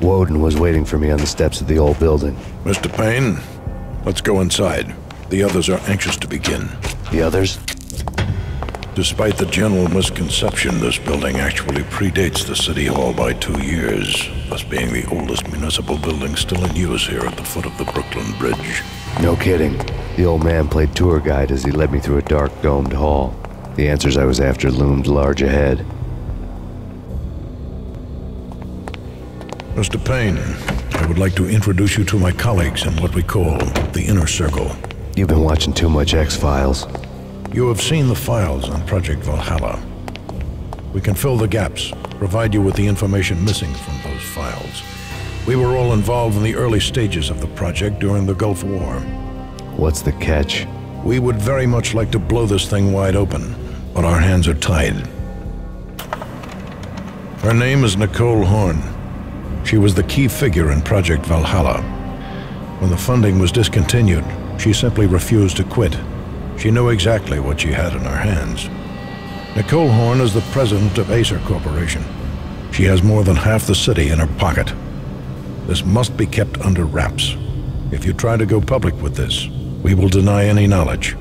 Woden was waiting for me on the steps of the old building. Mr. Payne, let's go inside. The others are anxious to begin. The others? Despite the general misconception, this building actually predates the City Hall by 2 years, thus being the oldest municipal building still in use here at the foot of the Brooklyn Bridge. No kidding. The old man played tour guide as he led me through a dark, domed hall. The answers I was after loomed large ahead. Mr. Payne, I would like to introduce you to my colleagues in what we call the Inner Circle. You've been watching too much X-Files. You have seen the files on Project Valhalla. We can fill the gaps, provide you with the information missing from those files. We were all involved in the early stages of the project during the Gulf War. What's the catch? We would very much like to blow this thing wide open, but our hands are tied. Her name is Nicole Horn. She was the key figure in Project Valhalla. When the funding was discontinued, she simply refused to quit. She knew exactly what she had in her hands. Nicole Horn is the president of Acer Corporation. She has more than half the city in her pocket. This must be kept under wraps. If you try to go public with this, we will deny any knowledge.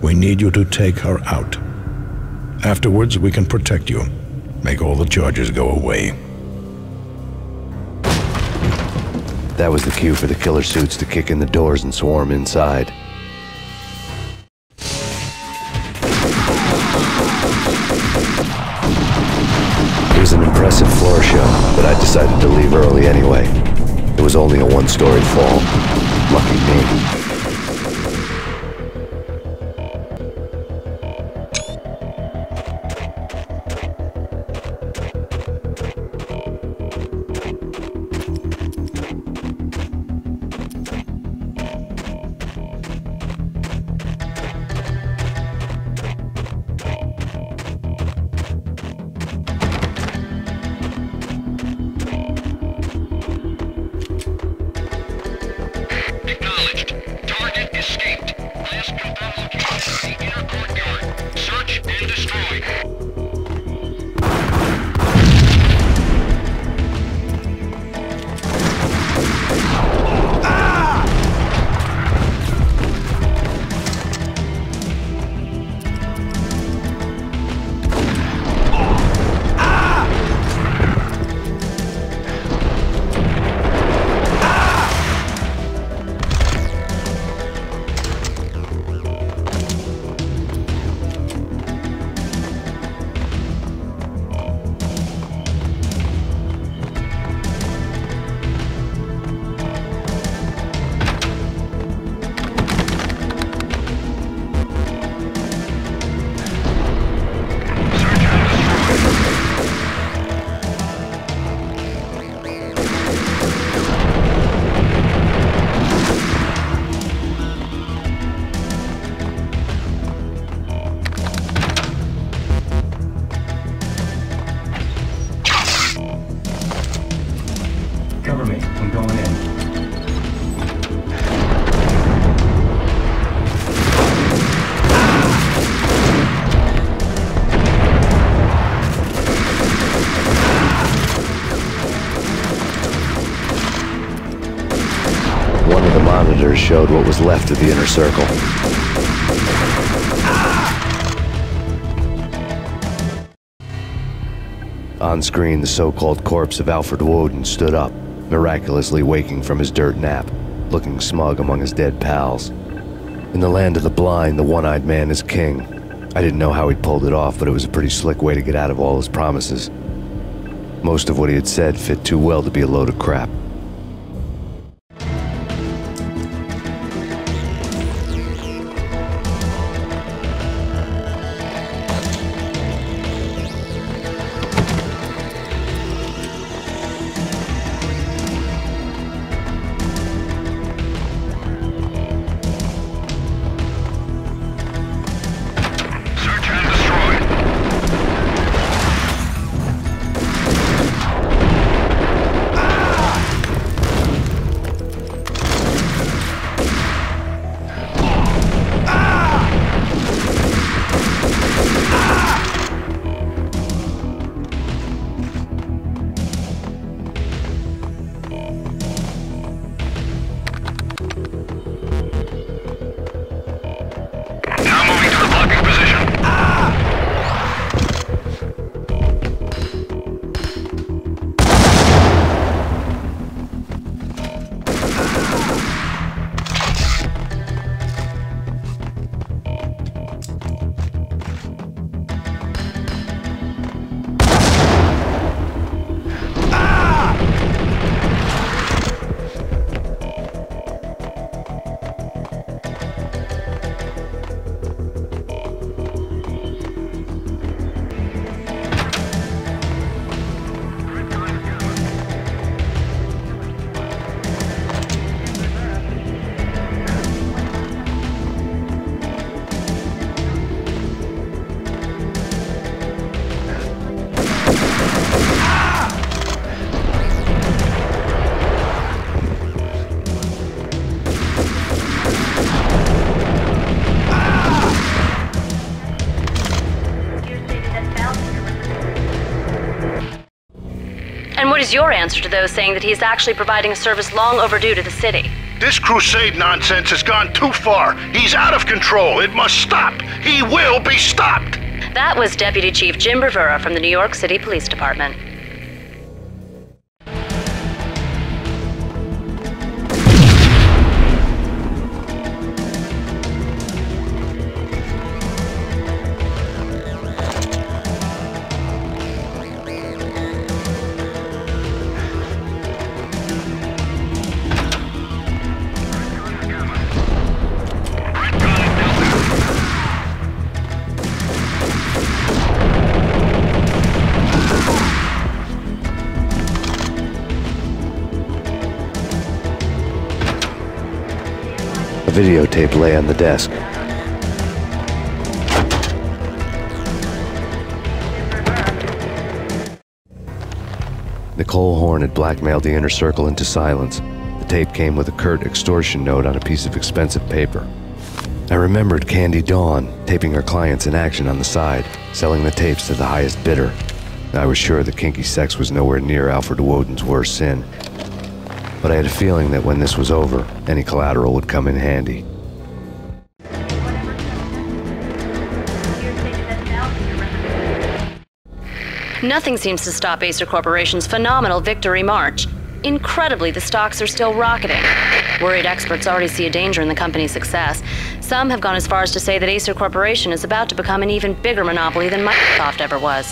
We need you to take her out. Afterwards, we can protect you, make all the charges go away. That was the cue for the killer suits to kick in the doors and swarm inside. It was an impressive floor show, but I decided to leave early anyway. It was only a one-story fall. Lucky me. Cover me. I'm going in. One of the monitors showed what was left of the Inner Circle. On screen, the so-called corpse of Alfred Woden stood up, miraculously waking from his dirt nap, looking smug among his dead pals. In the land of the blind, the one-eyed man is king. I didn't know how he'd pulled it off, but it was a pretty slick way to get out of all his promises. Most of what he had said fit too well to be a load of crap. is your answer to those saying that he's actually providing a service long overdue to the city? This crusade nonsense has gone too far. He's out of control. It must stop. He will be stopped. That was Deputy Chief Jim Bravura from the New York City Police Department. A videotape lay on the desk. Nicole Horn had blackmailed the inner circle into silence. The tape came with a curt extortion note on a piece of expensive paper. I remembered Candy Dawn taping her clients in action on the side, selling the tapes to the highest bidder. I was sure that kinky sex was nowhere near Alfred Woden's worst sin. But I had a feeling that when this was over, any collateral would come in handy. Nothing seems to stop Acer Corporation's phenomenal victory march. Incredibly, the stocks are still rocketing. Worried experts already see a danger in the company's success. Some have gone as far as to say that Acer Corporation is about to become an even bigger monopoly than Microsoft ever was.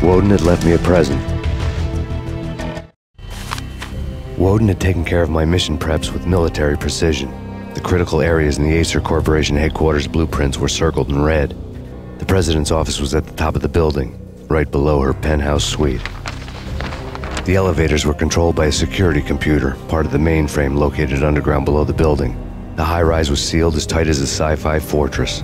Woden had left me a present. Woden had taken care of my mission preps with military precision. The critical areas in the Acer Corporation headquarters blueprints were circled in red. The president's office was at the top of the building, right below her penthouse suite. The elevators were controlled by a security computer, part of the mainframe located underground below the building. The high-rise was sealed as tight as a sci-fi fortress.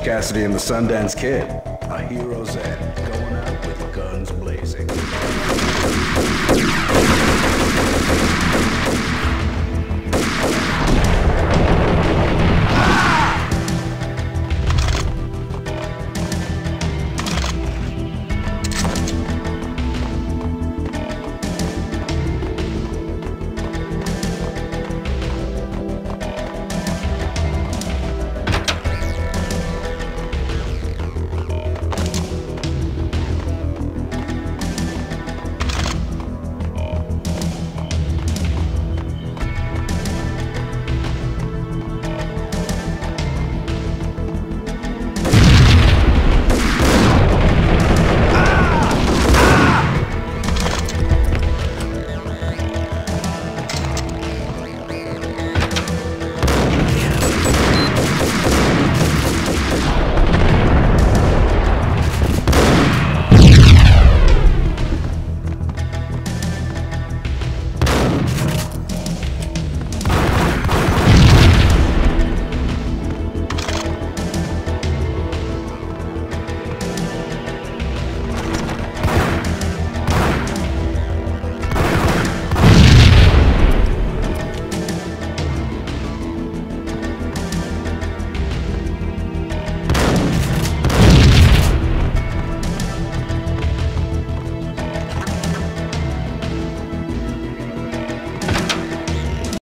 Cassidy and the Sundance Kid. A hero's end, going out with guns blazing.